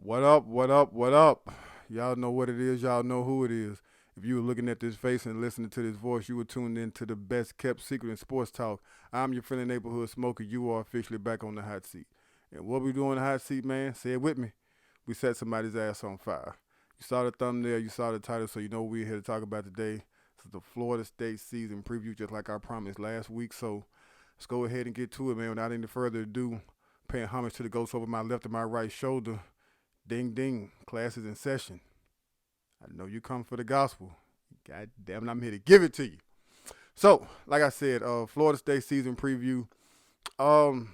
What up, what up, what up? Y'all know what it is, y'all know who it is. If you were looking at this face and listening to this voice, you were tuned in to the best kept secret in sports talk. I'm your friendly neighborhood smoker. You are officially back on the hot seat. And what we do on the hot seat, man, say it with me. We set somebody's ass on fire. You saw the thumbnail, you saw the title, so you know what we're here to talk about today. This is the Florida State season preview, just like I promised last week. So let's go ahead and get to it, man. Without any further ado, paying homage to the ghost over my left and my right shoulder. Ding ding, class is in session. I know you come for the gospel. God damn it, I'm here to give it to you. So, like I said, Florida State season preview. Um,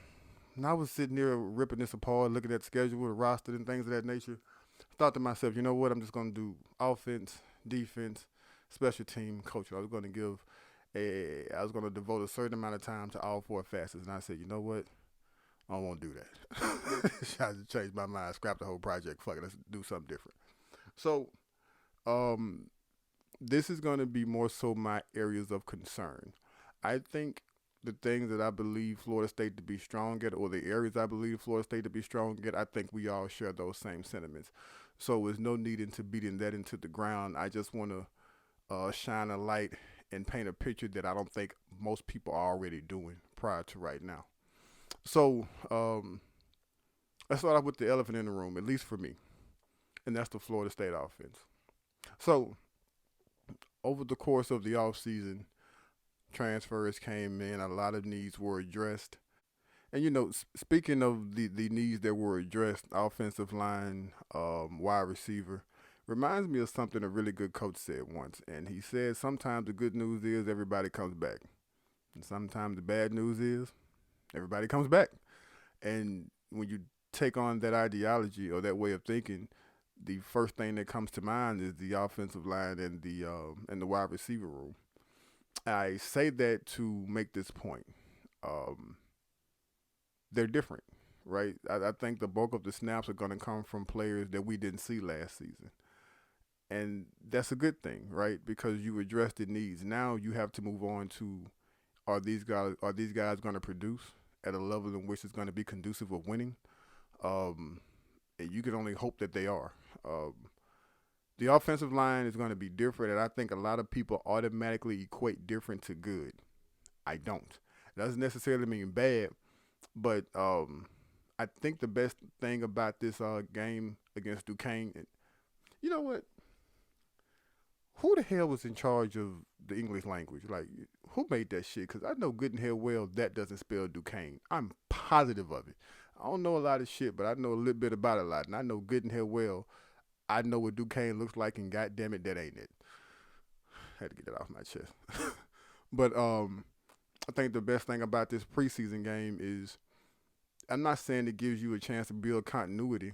and I was sitting there ripping this apart, looking at the schedule, the roster, and things of that nature. I thought to myself, you know what? I'm just gonna do offense, defense, special team, coaching. I was gonna devote a certain amount of time to all four facets, and I said, you know what? I won't do that. I just changed my mind, scrap the whole project. Fuck it, let's do something different. So, um, this is going to be more so my areas of concern. I think the things that I believe Florida State to be strong at, or the areas I believe Florida State to be strong at, I think we all share those same sentiments. So there's no need into beating that into the ground. I just want to shine a light and paint a picture that I don't think most people are already doing prior to right now. So let's start off with the elephant in the room, at least for me, and that's the Florida State offense. So over the course of the offseason, transfers came in, a lot of needs were addressed. And speaking of the needs that were addressed, offensive line, wide receiver, reminds me of something a really good coach said once. And he said sometimes the good news is everybody comes back. And sometimes the bad news is everybody comes back. And when you take on that ideology or that way of thinking, the first thing that comes to mind is the offensive line and the wide receiver room. I say that to make this point. Um, they're different, right? I think the bulk of the snaps are going to come from players that we didn't see last season, and that's a good thing, right? Because you address the needs. Now you have to move on to are these guys going to produce at a level in which it's going to be conducive of winning? Um, and you can only hope that they are. Um, the offensive line is going to be different, and I think a lot of people automatically equate different to good. I don't. It doesn't necessarily mean bad, but I think the best thing about this game against Duquesne, you know what? Who the hell was in charge of the English language? Like, who made that shit? Because I know good and hell well that doesn't spell Duquesne. I'm positive of it. I don't know a lot of shit, but I know a little bit about a lot, and I know good and hell well I know what Duquesne looks like, and goddamn it, that ain't it. I had to get that off my chest. But I think the best thing about this preseason game is I'm not saying it gives you a chance to build continuity.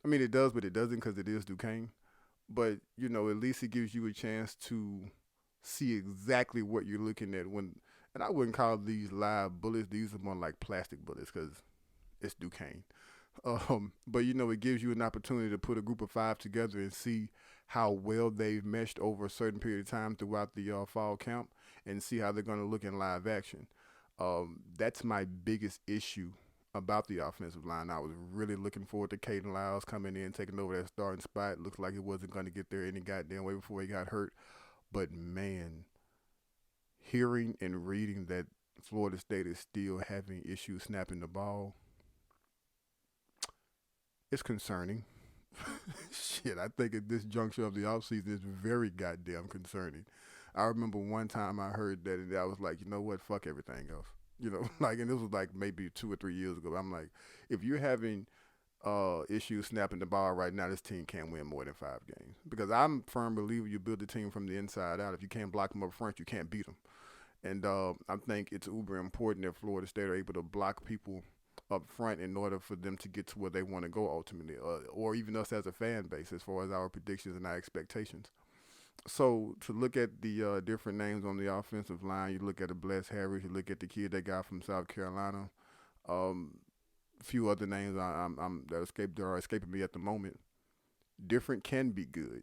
I mean, it does, but it doesn't because it is Duquesne. But at least it gives you a chance to see exactly what you're looking at when. And I wouldn't call these live bullets; these are more like plastic bullets because it's Duquesne. But it gives you an opportunity to put a group of five together and see how well they've meshed over a certain period of time throughout the fall camp, and see how they're going to look in live action. That's my biggest issue about the offensive line. I was really looking forward to Caden Lyles coming in, taking over that starting spot. Looks like he wasn't going to get there any goddamn way before he got hurt. But man, hearing and reading that Florida State is still having issues snapping the ball, it's concerning. Shit, I think at this juncture of the offseason, it's very goddamn concerning. I remember one time I heard that, and I was like, you know what, fuck everything else. And this was like maybe 2 or 3 years ago. I'm like, if you're having issues snapping the ball right now, this team can't win more than 5 games. Because I'm a firm believer you build the team from the inside out. If you can't block them up front, you can't beat them. And I think it's uber important that Florida State are able to block people up front in order for them to get to where they want to go ultimately, or even us as a fan base as far as our predictions and our expectations. So to look at the different names on the offensive line, you look at the Bless Harris, you look at the kid they got from South Carolina, um, a few other names that are escaping me at the moment. Different can be good.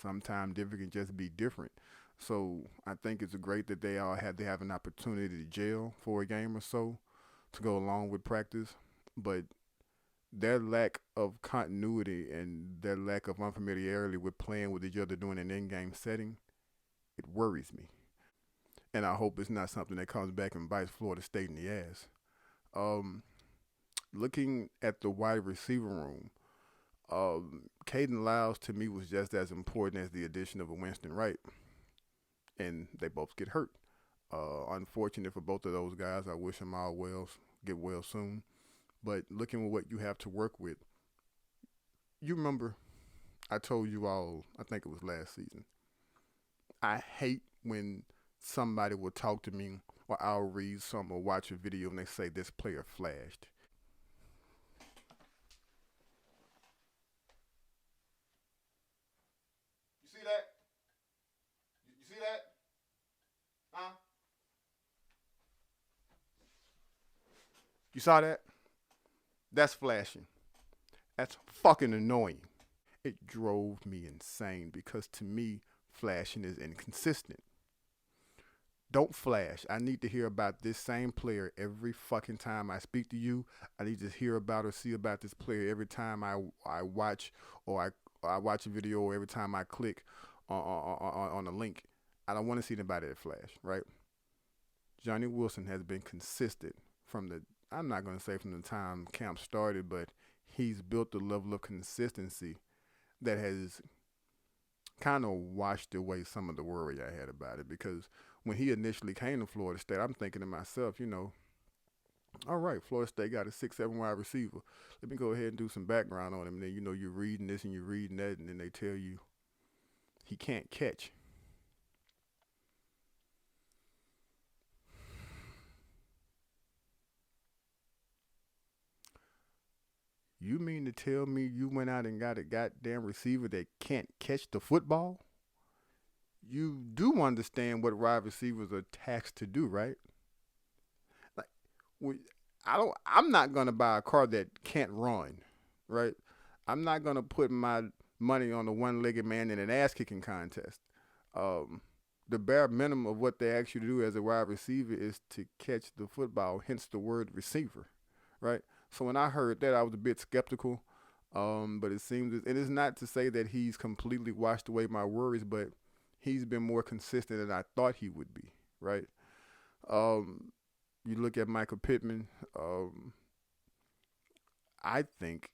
Sometimes different can just be different. So I think it's great that they have an opportunity to jail for a game or so to go along with practice, but their lack of continuity and their lack of unfamiliarity with playing with each other during an in-game setting, it worries me. And I hope it's not something that comes back and bites Florida State in the ass. Um, Looking at the wide receiver room, Caden Lyles to me was just as important as the addition of a Winston Wright, and they both get hurt. Unfortunate for both of those guys. I wish them all well, get well soon. But looking at what you have to work with, you remember I told you all, I think it was last season, I hate when somebody will talk to me or I'll read something or watch a video and they say this player flashed. You see that? You see that? Huh? You saw that? That's flashing. That's fucking annoying. It drove me insane because to me, flashing is inconsistent. Don't flash. I need to hear about this same player every fucking time I speak to you. I need to hear about or see about this player every time I watch or I watch a video or every time I click on a link. I don't want to see anybody that flash, right? Johnny Wilson has been consistent from the, I'm not going to say from the time camp started, but he's built a level of consistency that has kind of washed away some of the worry I had about it. Because when he initially came to Florida State, I'm thinking to myself, all right, Florida State got a 6'7" wide receiver. Let me go ahead and do some background on him. And then, you're reading this and you're reading that, and then they tell you he can't catch. You mean to tell me you went out and got a goddamn receiver that can't catch the football? You do understand what wide receivers are taxed to do, right? Like, I'm not gonna buy a car that can't run, right? I'm not gonna put my money on a one-legged man in an ass-kicking contest. The bare minimum of what they ask you to do as a wide receiver is to catch the football, hence the word receiver, right? So when I heard that, I was a bit skeptical. But it seems, and it's not to say that he's completely washed away my worries, but he's been more consistent than I thought he would be, right? You look at Michael Pittman. I think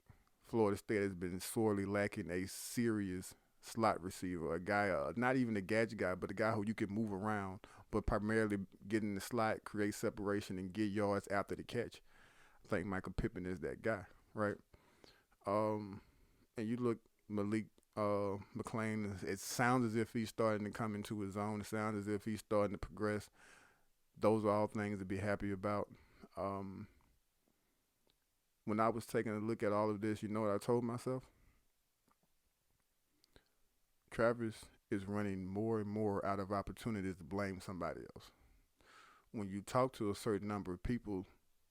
Florida State has been sorely lacking a serious slot receiver, a guy, not even a gadget guy, but a guy who you can move around, but primarily get in the slot, create separation, and get yards after the catch. I think Michael Pittman is that guy, right? And you look Malik McLean. It sounds as if he's starting to come into his own. It sounds as if he's starting to progress. Those are all things to be happy about. When I was taking a look at all of this, you know what I told myself? Travis is running more and more out of opportunities to blame somebody else. When you talk to a certain number of people,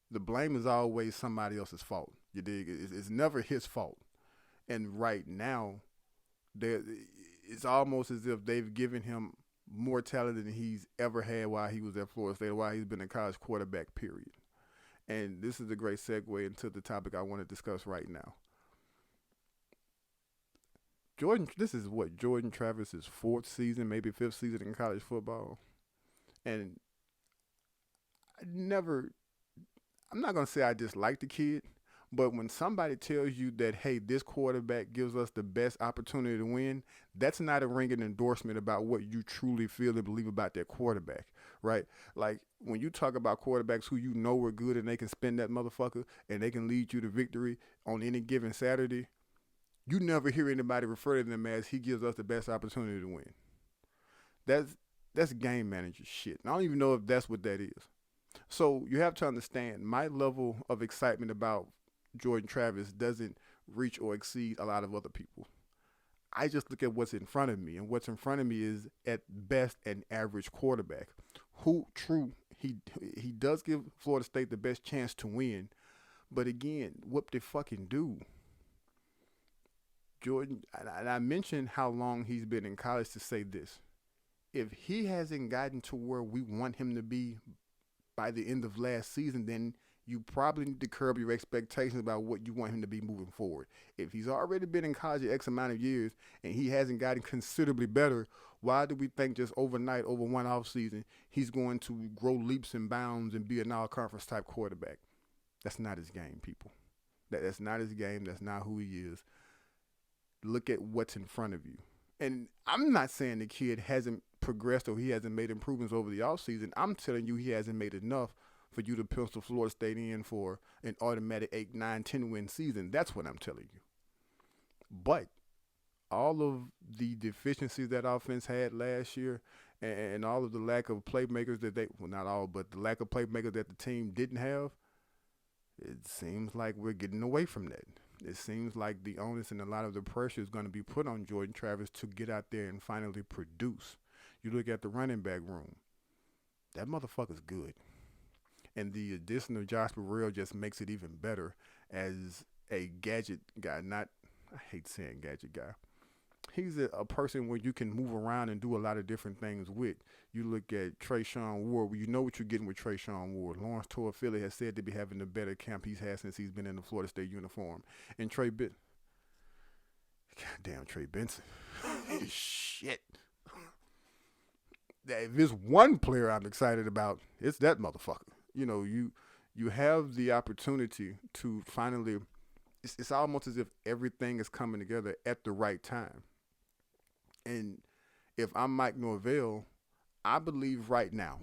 the blame is always somebody else's fault. You dig? It's never his fault. And right now, it's almost as if they've given him more talent than he's ever had while he was at Florida State, while he's been a college quarterback, period. And this is a great segue into the topic I want to discuss right now. This is what, Jordan Travis's fourth season, maybe fifth season in college football. And I'm not going to say I dislike the kid, but when somebody tells you that, hey, this quarterback gives us the best opportunity to win, that's not a ringing endorsement about what you truly feel and believe about that quarterback, right? Like, when you talk about quarterbacks who you know are good and they can spin that motherfucker and they can lead you to victory on any given Saturday, you never hear anybody refer to them as he gives us the best opportunity to win. That's game manager shit. And I don't even know if that's what that is. So you have to understand, my level of excitement about Jordan Travis doesn't reach or exceed a lot of other people. I just look at what's in front of me, and what's in front of me is at best an average quarterback. He does give Florida State the best chance to win, but again, whoop the fucking do. Jordan, and I mentioned how long he's been in college to say this. If he hasn't gotten to where we want him to be by the end of last season, then you probably need to curb your expectations about what you want him to be moving forward. If he's already been in college X amount of years and he hasn't gotten considerably better, why do we think just overnight, over one off season, he's going to grow leaps and bounds and be an all conference type quarterback? That's not his game, people. That's not his game. That's not who he is. Look at what's in front of you. And I'm not saying the kid hasn't progressed or he hasn't made improvements over the offseason. I'm telling you he hasn't made enough for you to pencil Florida State in for an automatic 8, 9, 10 win season. That's what I'm telling you. But all of the deficiencies that offense had last year and all of the lack of playmakers that not all, but the lack of playmakers that the team didn't have, it seems like we're getting away from that. It seems like the onus and a lot of the pressure is going to be put on Jordan Travis to get out there and finally produce. You look at the running back room. That motherfucker's good. And the addition of Josh Burrell just makes it even better as a gadget guy. I hate saying gadget guy. He's a person where you can move around and do a lot of different things with. You look at Trayshawn Ward, you know what you're getting with Trayshawn Ward. Lawrence Toafili has said to be having the better camp he's had since he's been in the Florida State uniform. And goddamn Trey Benson. Shit. If there's one player I'm excited about, it's that motherfucker. You know, you have the opportunity to finally, it's almost as if everything is coming together at the right time. And if I'm Mike Norvell, I believe right now,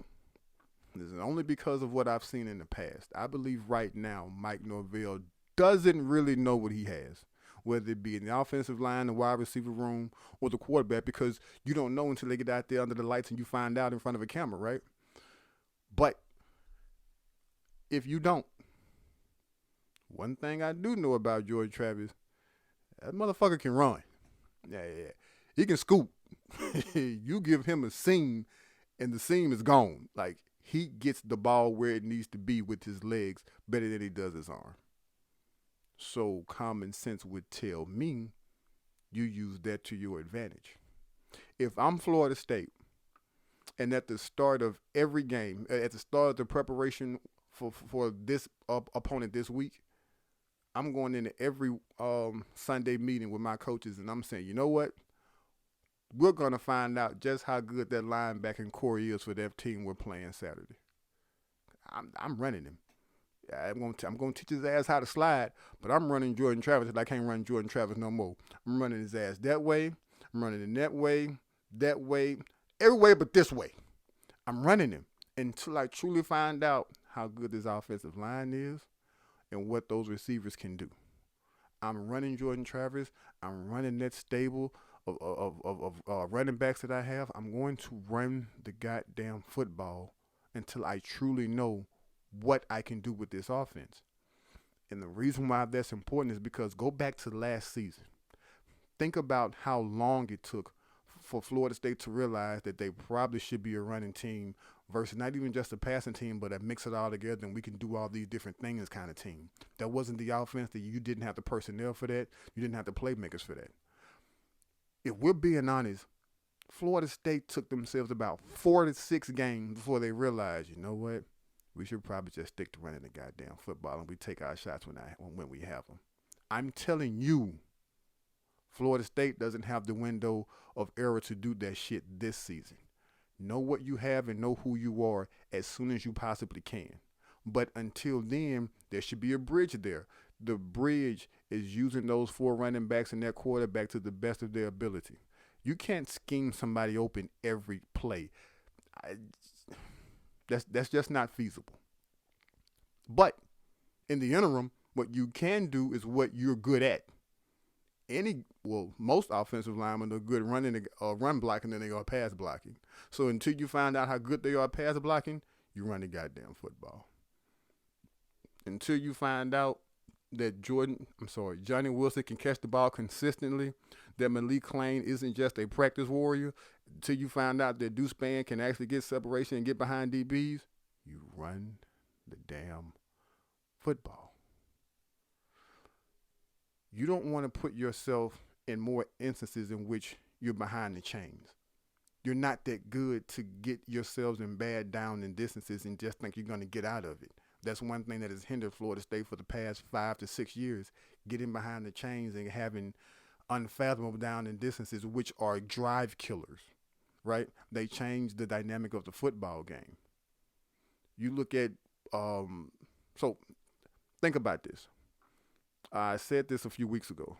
this is only because of what I've seen in the past, I believe right now Mike Norvell doesn't really know what he has, whether it be in the offensive line, the wide receiver room, or the quarterback, because you don't know until they get out there under the lights and you find out in front of a camera, right? But if you don't, one thing I do know about Jordan Travis, that motherfucker can run. Yeah. He can scoop. You give him a seam, and the seam is gone. Like, he gets the ball where it needs to be with his legs better than he does his arm. So common sense would tell me you use that to your advantage. If I'm Florida State, and at the start of every game, at the start of the preparation for this opponent this week, I'm going into every Sunday meeting with my coaches, and I'm saying, you know what? We're going to find out just how good that linebacking core is for that team we're playing Saturday. I'm running him. I'm going to teach his ass how to slide, but I'm running Jordan Travis until I can't run Jordan Travis no more. I'm running his ass that way. I'm running him that way, every way but this way. I'm running him until I truly find out how good this offensive line is and what those receivers can do. I'm running Jordan Travis. I'm running that stable of running backs that I have. I'm going to run the goddamn football until I truly know what I can do with this offense. And the reason why that's important is because go back to last season. Think about how long it took for Florida State to realize that they probably should be a running team versus not even just a passing team, but a mix it all together and we can do all these different things kind of team. That wasn't the offense. That you didn't have the personnel for that. You didn't have the playmakers for that. If we're being honest, Florida State took themselves about 4 to 6 games before they realized, you know what? We should probably just stick to running the goddamn football and we take our shots when we have them. I'm telling you, Florida State doesn't have the window of error to do that shit this season. Know what you have and know who you are as soon as you possibly can. But until then, there should be a bridge there. The bridge is using those 4 running backs and their quarterback to the best of their ability. You can't scheme somebody open every play. That's just not feasible. But in the interim, what you can do is what you're good at. Most offensive linemen are good running run blocking than they are pass blocking. So until you find out how good they are at pass blocking, you run the goddamn football. Until you find out that Johnny Wilson can catch the ball consistently, that Malik Klein isn't just a practice warrior, until you find out that Deuce Spann can actually get separation and get behind DBs, you run the damn football. You don't want to put yourself in more instances in which you're behind the chains. You're not that good to get yourselves in bad down and distances and just think you're going to get out of it. That's one thing that has hindered Florida State for the past 5 to 6 years, getting behind the chains and having unfathomable down and distances, which are drive killers, right? They change the dynamic of the football game. You look at, so think about this. I said this a few weeks ago.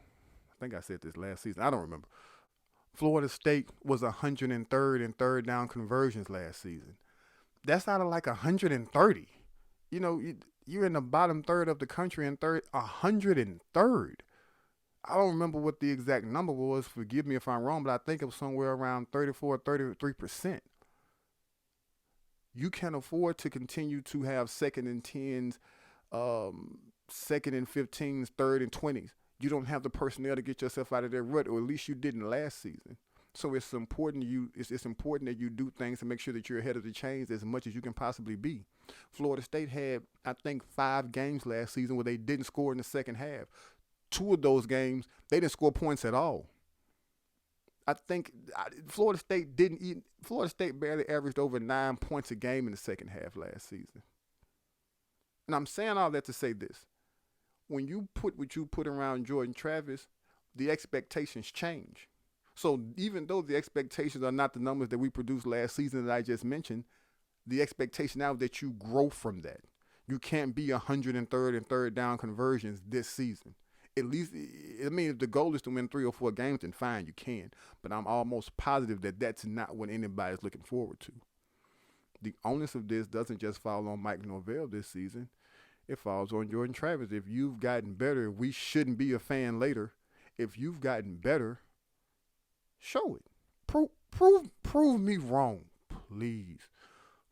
I think I said this last season. I don't remember. Florida State was 103rd in third down conversions last season. That's out of like 130. You know, you're in the bottom third of the country in 103rd. I don't remember what the exact number was. Forgive me if I'm wrong, but I think it was somewhere around 34, 33%. You can't afford to continue to have second and 10s, second and 15s, third and 20s. You don't have the personnel to get yourself out of that rut, or at least you didn't last season. So it's important it's important that you do things to make sure that you're ahead of the chains as much as you can possibly be. Florida State had, I think, 5 games last season where they didn't score in the second half. 2 of those games, they didn't score points at all. I think Florida State barely averaged over 9 points a game in the second half last season. And I'm saying all that to say this. When you put what you put around Jordan Travis, the expectations change. So even though the expectations are not the numbers that we produced last season that I just mentioned, the expectation now is that you grow from that. You can't be 103rd in third down conversions this season. At least, I mean, if the goal is to win 3 or 4 games, then fine, you can. But I'm almost positive that that's not what anybody's looking forward to. The onus of this doesn't just fall on Mike Norvell this season. It falls on Jordan Travis. If you've gotten better, we shouldn't be a fan later. If you've gotten better, show it. Prove me wrong, please.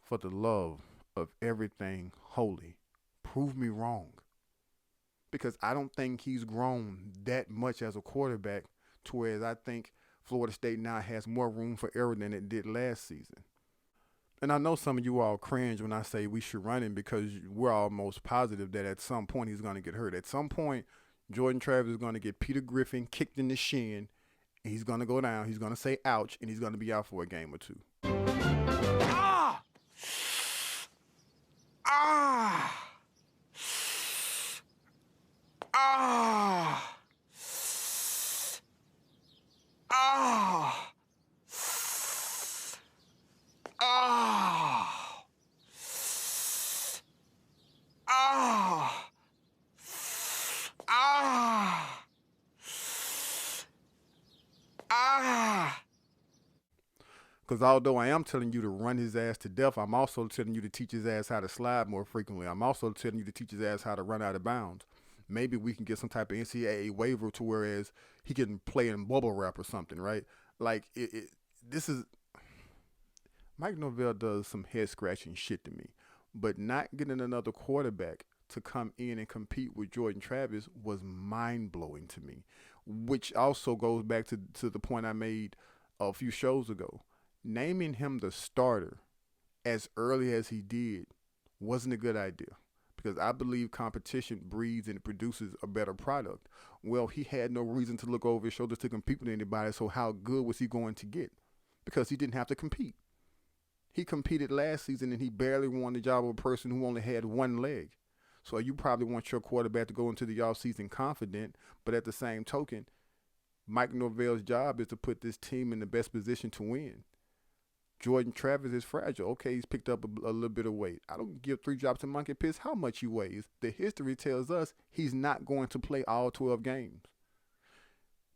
For the love of everything holy, prove me wrong. Because I don't think he's grown that much as a quarterback to where I think Florida State now has more room for error than it did last season. And I know some of you all cringe when I say we should run him because we're almost positive that at some point he's going to get hurt. At some point, Jordan Travis is going to get Peter Griffin kicked in the shin, and he's going to go down. He's going to say ouch, and he's going to be out for a game or 2. Ah! Ah! Ah! Ah! Ah! Ah! Ah! Ah! Because although I am telling you to run his ass to death, I'm also telling you to teach his ass how to slide more frequently. I'm also telling you to teach his ass how to run out of bounds. Maybe we can get some type of NCAA waiver to whereas he can play in bubble wrap or something, right? Like, this is – Mike Norvell does some head-scratching shit to me. But not getting another quarterback to come in and compete with Jordan Travis was mind-blowing to me, which also goes back to the point I made a few shows ago. Naming him the starter as early as he did wasn't a good idea because I believe competition breeds and produces a better product. Well, he had no reason to look over his shoulder to compete with anybody, so how good was he going to get? Because he didn't have to compete. He competed last season and he barely won the job of a person who only had one leg. So you probably want your quarterback to go into the offseason confident, but at the same token, Mike Norvell's job is to put this team in the best position to win. Jordan Travis is fragile. Okay, he's picked up a little bit of weight. I don't give 3 drops of monkey piss how much he weighs. The history tells us he's not going to play all 12 games.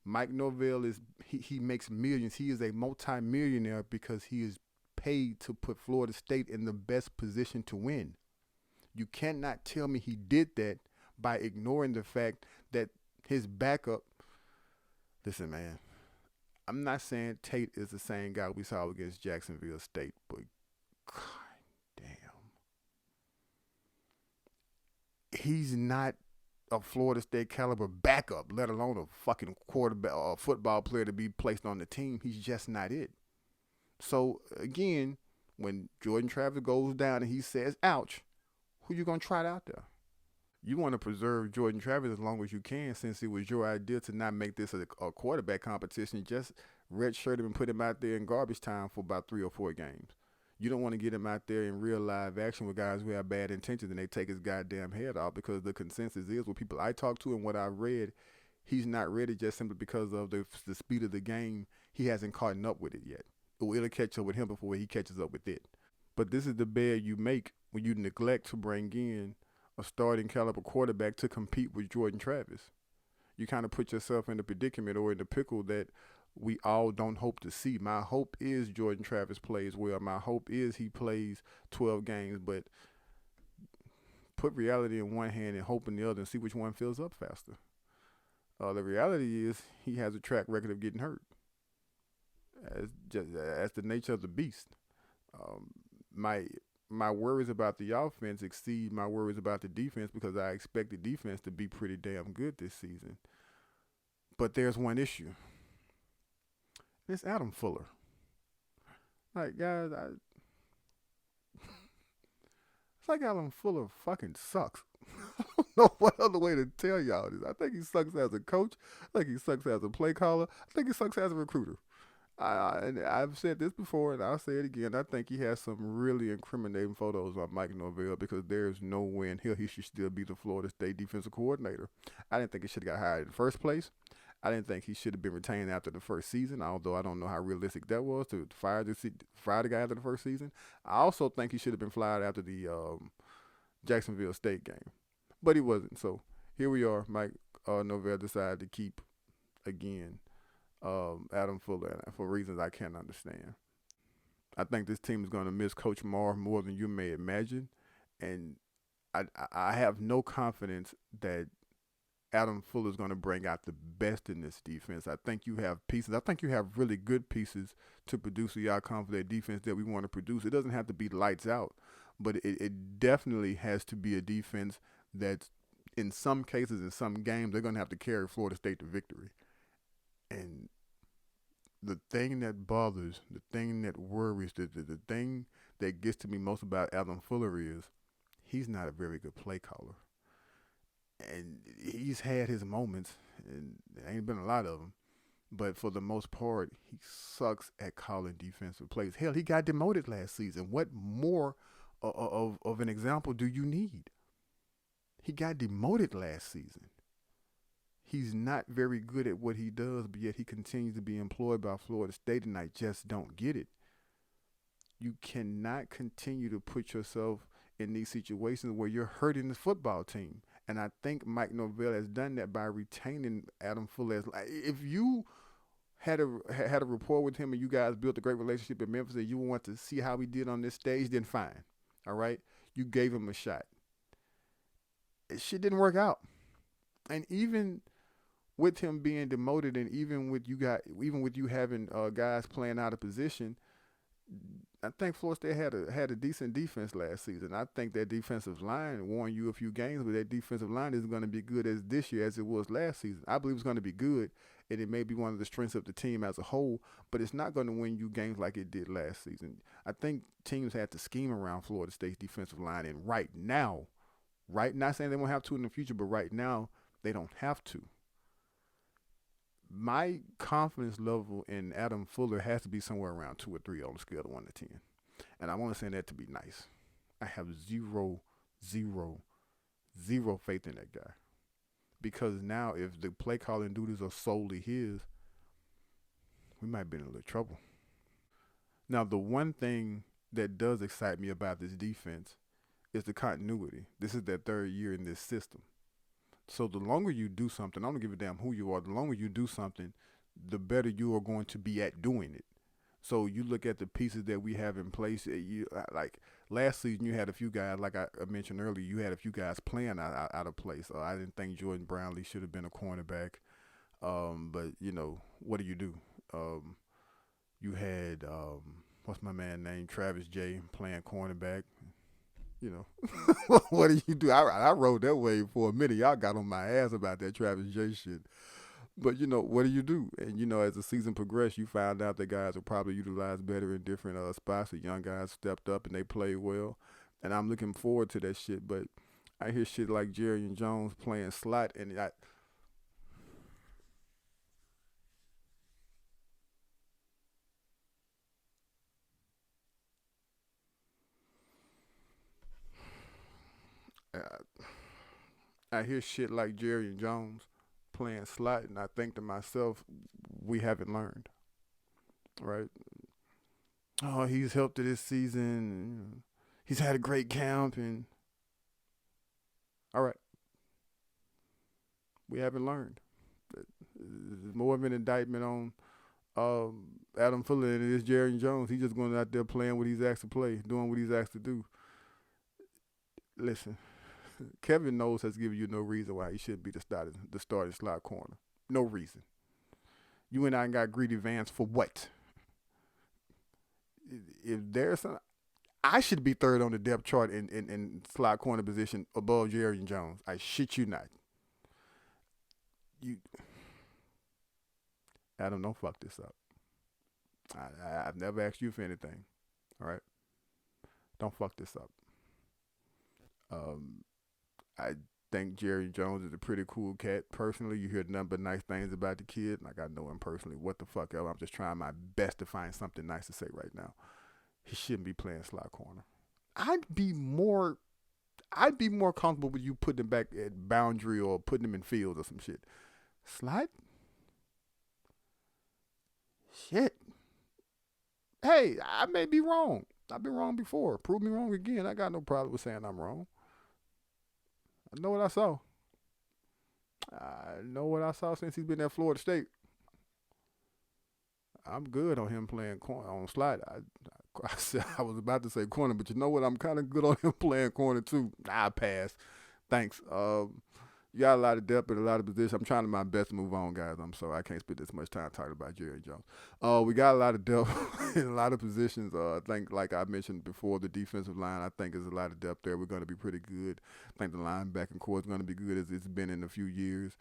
Mike Norvell he makes millions. He is a multi-millionaire because he is paid to put Florida State in the best position to win. You cannot tell me he did that by ignoring the fact that his backup. Listen, man. I'm not saying Tate is the same guy we saw against Jacksonville State, but God damn. He's not a Florida State caliber backup, let alone a fucking quarterback or football player to be placed on the team. He's just not it. So, again, when Jordan Travis goes down and he says, ouch, who you going to try out there? You want to preserve Jordan Travis as long as you can since it was your idea to not make this a quarterback competition. Just redshirt him and put him out there in garbage time for about 3 or 4 games. You don't want to get him out there in real live action with guys who have bad intentions and they take his goddamn head off, because the consensus is, with people I talk to and what I've read, he's not ready just simply because of the speed of the game. He hasn't caught up with it yet. It'll catch up with him before he catches up with it. But this is the bed you make when you neglect to bring in a starting caliber quarterback to compete with Jordan Travis. You kind of put yourself in the predicament or in the pickle that we all don't hope to see. My hope is Jordan Travis plays well. My hope is he plays 12 games, but put reality in one hand and hope in the other and see which one fills up faster. The reality is he has a track record of getting hurt. That's the nature of the beast. Um, my worries about the offense exceed my worries about the defense, because I expect the defense to be pretty damn good this season. But there's one issue. It's Adam Fuller. Like, guys, it's like Adam Fuller fucking sucks. I don't know what other way to tell y'all this. I think he sucks as a coach. I think he sucks as a play caller. I think he sucks as a recruiter. And I've said this before, and I'll say it again. I think he has some really incriminating photos on Mike Norvell, because there's no way in hell he should still be the Florida State defensive coordinator. I didn't think he should have got hired in the first place. I didn't think he should have been retained after the first season, although I don't know how realistic that was to fire the guy after the first season. I also think he should have been fired after the Jacksonville State game, but he wasn't. So here we are. Mike Norvell decided to keep, again, Adam Fuller for reasons I can't understand. I think this team is going to miss Coach Marr more than you may imagine, and I have no confidence that Adam Fuller is going to bring out the best in this defense. I think you have pieces. I think you have really good pieces to produce the outcome for that defense that we want to produce. It doesn't have to be lights out, but it definitely has to be a defense that, in some cases, in some games, they're going to have to carry Florida State to victory. And the thing that bothers, the thing that worries, the thing that gets to me most about Adam Fuller is he's not a very good play caller. And he's had his moments, and there ain't been a lot of them. But for the most part, he sucks at calling defensive plays. Hell, he got demoted last season. What more of an example do you need? He got demoted last season. He's not very good at what he does, but yet he continues to be employed by Florida State, and I just don't get it. You cannot continue to put yourself in these situations where you're hurting the football team. And I think Mike Norvell has done that by retaining Adam Fuller. If you had a rapport with him and you guys built a great relationship in Memphis and you want to see how he did on this stage, then fine. All right? You gave him a shot. Shit didn't work out. And even with him being demoted, and even with you having guys playing out of position, I think Florida State had a decent defense last season. I think that defensive line won you a few games, but that defensive line isn't going to be good as this year as it was last season. I believe it's going to be good, and it may be one of the strengths of the team as a whole, but it's not going to win you games like it did last season. I think teams had to scheme around Florida State's defensive line, and right now, not saying they won't have to in the future, but right now, they don't have to. My confidence level in Adam Fuller has to be somewhere around 2 or 3 on the scale of 1 to 10. And I want to say that to be nice. I have zero faith in that guy. Because now if the play calling duties are solely his, we might be in a little trouble. Now, the one thing that does excite me about this defense is the continuity. This is their 3rd year in this system. So the longer you do something, I don't give a damn who you are, the longer you do something, the better you are going to be at doing it. So you look at the pieces that we have in place. Like last season, you had a few guys, like I mentioned earlier, you had a few guys playing out of place. I didn't think Jordan Brownlee should have been a cornerback. But, what do? You had, what's my man named, Travis J, playing cornerback. What do you do? I rode that wave for a minute. Y'all got on my ass about that Travis J shit. But, what do you do? And, as the season progressed, you found out that guys are probably utilized better in different spots. The young guys stepped up and they played well. And I'm looking forward to that shit. But I hear shit like Jerry and Jones playing slot, and I hear shit like Jerry Jones playing slot, and I think to myself, we haven't learned, right? Oh, he's helped it this season. He's had a great camp, and all right, we haven't learned. It's more of an indictment on Adam Fuller than it is Jerry Jones. He's just going out there playing what he's asked to play, doing what he's asked to do. Listen, Kevin Knowles has given you no reason why he shouldn't be the starting slot corner. No reason. You and I got Greedy Vance for what? If there's some, I should be third on the depth chart in slot corner position above Jerry Jones. I shit you not. You, Adam, don't fuck this up. I've never asked you for anything. All right, don't fuck this up. Um, I think Jerry Jones is a pretty cool cat. Personally, you hear nothing but nice things about the kid. Like I know him personally. What the fuck ever? I'm just trying my best to find something nice to say right now. He shouldn't be playing slot corner. I'd be more comfortable with you putting him back at boundary or putting him in field or some shit. Slot? Shit. Hey, I may be wrong. I've been wrong before. Prove me wrong again. I got no problem with saying I'm wrong. I know what I saw. I know what I saw since he's been at Florida State. I'm good on him playing corner on slot. I said I was about to say corner, but you know what? I'm kind of good on him playing corner too. I pass. Thanks. You got a lot of depth in a lot of positions. I'm trying my best to move on, guys. I'm sorry I can't spend this much time talking about Jerry Jones. We got a lot of depth in a lot of positions. I think, like I mentioned before, the defensive line, I think there's a lot of depth there. We're going to be pretty good. I think the linebacking core is going to be good as it's been in a few years.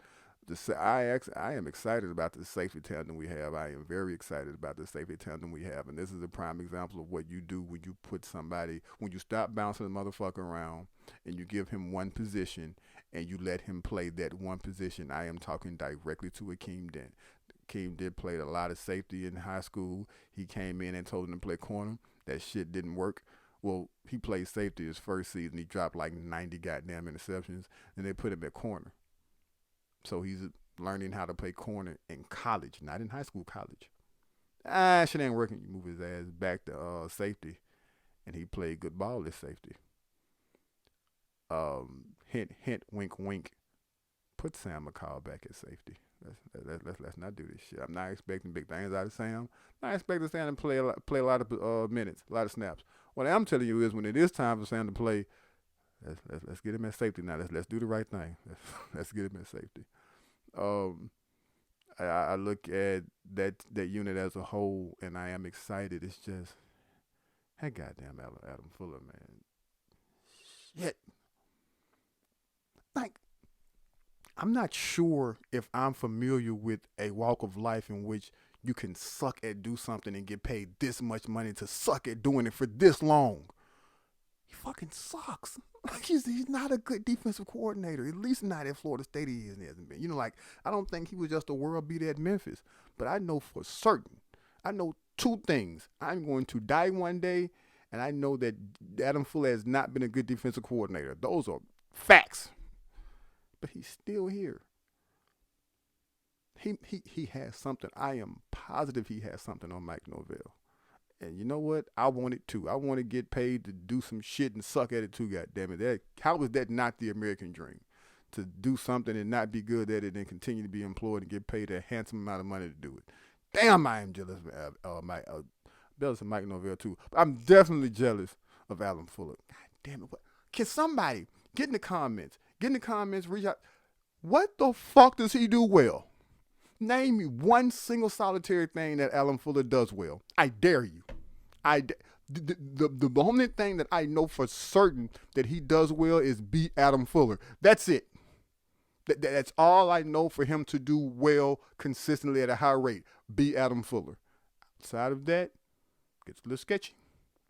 I am excited about the safety tandem we have. I am very excited about the safety tandem we have. And this is a prime example of what you do when you put somebody, when you stop bouncing the motherfucker around and you give him one position and you let him play that one position. I am talking directly to Akeem Dent. Akeem Dent played a lot of safety in high school. He came in and told him to play corner. That shit didn't work. Well, he played safety his first season. He dropped like 90 goddamn interceptions, and they put him at corner. So he's learning how to play corner in college, not in high school, college. Shit ain't working. You move his ass back to safety, and he played good ball as safety. Hint, hint, wink, wink. Put Sam McCall back at safety. Let's not do this shit. I'm not expecting big things out of Sam. I'm not expecting Sam to play a lot of minutes, a lot of snaps. What I'm telling you is when it is time for Sam to play, let's get him at safety now. Let's do the right thing. Let's get him at safety. I look at that unit as a whole, and I am excited. It's just, hey, goddamn Adam Fuller, man. Shit. Like, I'm not sure if I'm familiar with a walk of life in which you can suck at do something and get paid this much money to suck at doing it for this long. He fucking sucks. He's not a good defensive coordinator. At least not at Florida State he hasn't been. You know, like, I don't think he was just a world beater at Memphis. But I know for certain, I know two things. I'm going to die one day, and I know that Adam Fuller has not been a good defensive coordinator. Those are facts. But he's still here. He has something. I am positive he has something on Mike Norvell. And you know what? I want it too. I want to get paid to do some shit and suck at it too, goddammit. How is that not the American dream? To do something and not be good at it and continue to be employed and get paid a handsome amount of money to do it. Damn, I am jealous of Mike Norvell too. But I'm definitely jealous of Alan Fuller. God damn it. What? Can somebody get in the comments, reach out. What the fuck does he do well? Name me one single solitary thing that Alan Fuller does well. I dare you. The only thing that I know for certain that he does well is beat Adam Fuller. That's it. That's all I know for him to do well consistently at a high rate. Beat Adam Fuller. Outside of that, gets a little sketchy.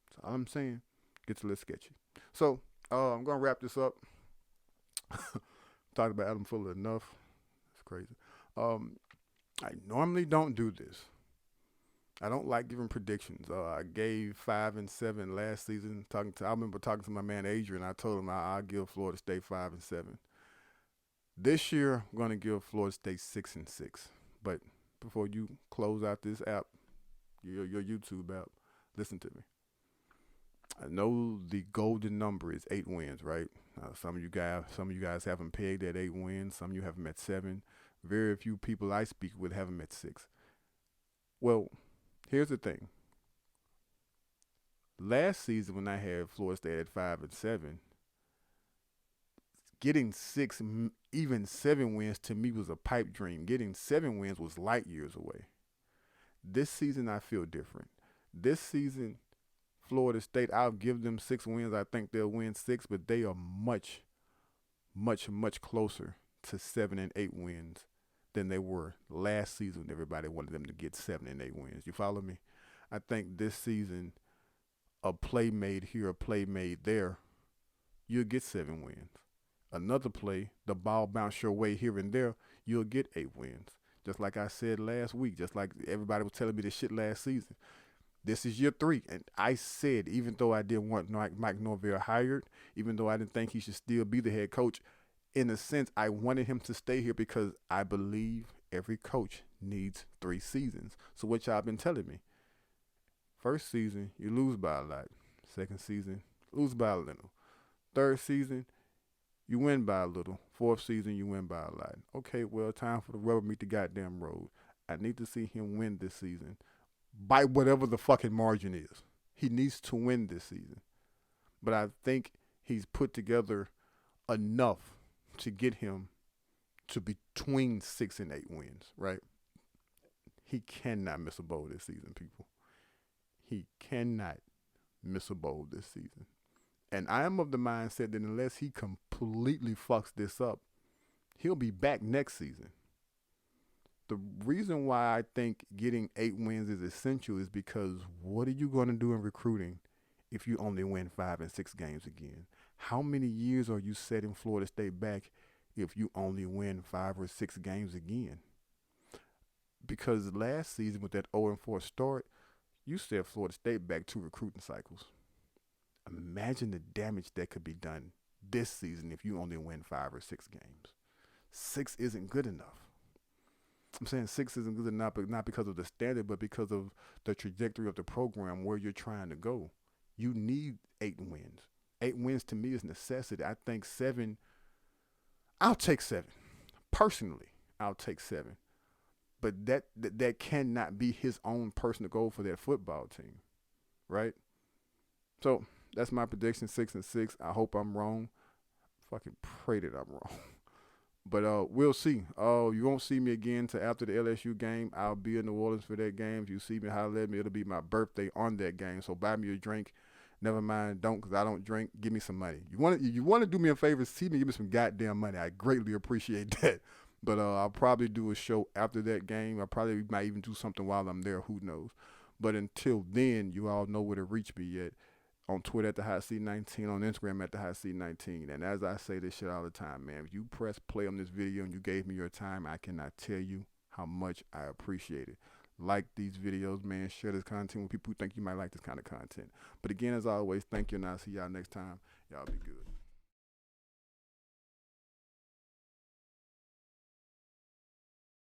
That's all I'm saying. Gets a little sketchy. So I'm gonna wrap this up. Talked about Adam Fuller enough. It's crazy. I normally don't do this. I don't like giving predictions. I gave 5-7 last season. I remember talking to my man Adrian. I told him I'll give Florida State 5-7. This year, I'm gonna give Florida State 6-6. But before you close out this app, your YouTube app, listen to me. I know the golden number is 8 wins, right? Some of you guys have them pegged at 8 wins. Some of you have them at 7. Very few people I speak with have them at 6. Well, here's the thing. Last season when I had Florida State at 5-7, getting 6, even 7 wins to me was a pipe dream. Getting 7 wins was light years away. This season I feel different. This season, Florida State, I'll give them 6 wins. I think they'll win 6, but they are much, much, much closer to 7 and 8 wins than they were last season. Everybody wanted them to get 7 and 8 wins. You follow me? I think this season, a play made here, a play made there, you'll get 7 wins. Another play, the ball bounce your way here and there, you'll get 8 wins. Just like I said last week, just like everybody was telling me this shit last season. This is year 3. And I said, even though I didn't want Mike Norvell hired, even though I didn't think he should still be the head coach, in a sense, I wanted him to stay here because I believe every coach needs 3 seasons. So what y'all been telling me? First season, you lose by a lot. Second season, lose by a little. Third season, you win by a little. Fourth season, you win by a lot. Okay, well, time for the rubber meet the goddamn road. I need to see him win this season by whatever the fucking margin is. He needs to win this season. But I think he's put together enough to get him to between 6 and 8 wins, right? He cannot miss a bowl this season, people. He cannot miss a bowl this season. And I am of the mindset that unless he completely fucks this up, he'll be back next season. The reason why I think getting 8 wins is essential is because what are you going to do in recruiting if you only win 5 and 6 games again? How many years are you setting Florida State back if you only win 5 or 6 games again? Because last season with that 0-4 start, you set Florida State back 2 recruiting cycles. Imagine the damage that could be done this season if you only win 5 or 6 games. 6 isn't good enough. I'm saying 6 isn't good enough, but not because of the standard, but because of the trajectory of the program where you're trying to go. You need 8 wins. 8 wins to me is necessity. I think 7, I'll take 7. Personally, I'll take 7. But that cannot be his own personal goal for that football team, right? So that's my prediction, 6-6. I hope I'm wrong. Fucking pray that I'm wrong. But we'll see. You won't see me again till after the LSU game. I'll be in New Orleans for that game. If you see me, holler at me. It'll be my birthday on that game. So buy me a drink. Never mind, don't, because I don't drink. Give me some money. You want to do me a favor, see me, give me some goddamn money. I greatly appreciate that. But I'll probably do a show after that game. I probably might even do something while I'm there. Who knows? But until then, you all know where to reach me at. On Twitter at the Hot Seat 19, on Instagram at the Hot Seat 19. And as I say this shit all the time, man, if you press play on this video and you gave me your time, I cannot tell you how much I appreciate it. Like these videos, man. Share this content with people who think you might like this kind of content. But again, as always, thank you, and I'll see y'all next time. Y'all be good.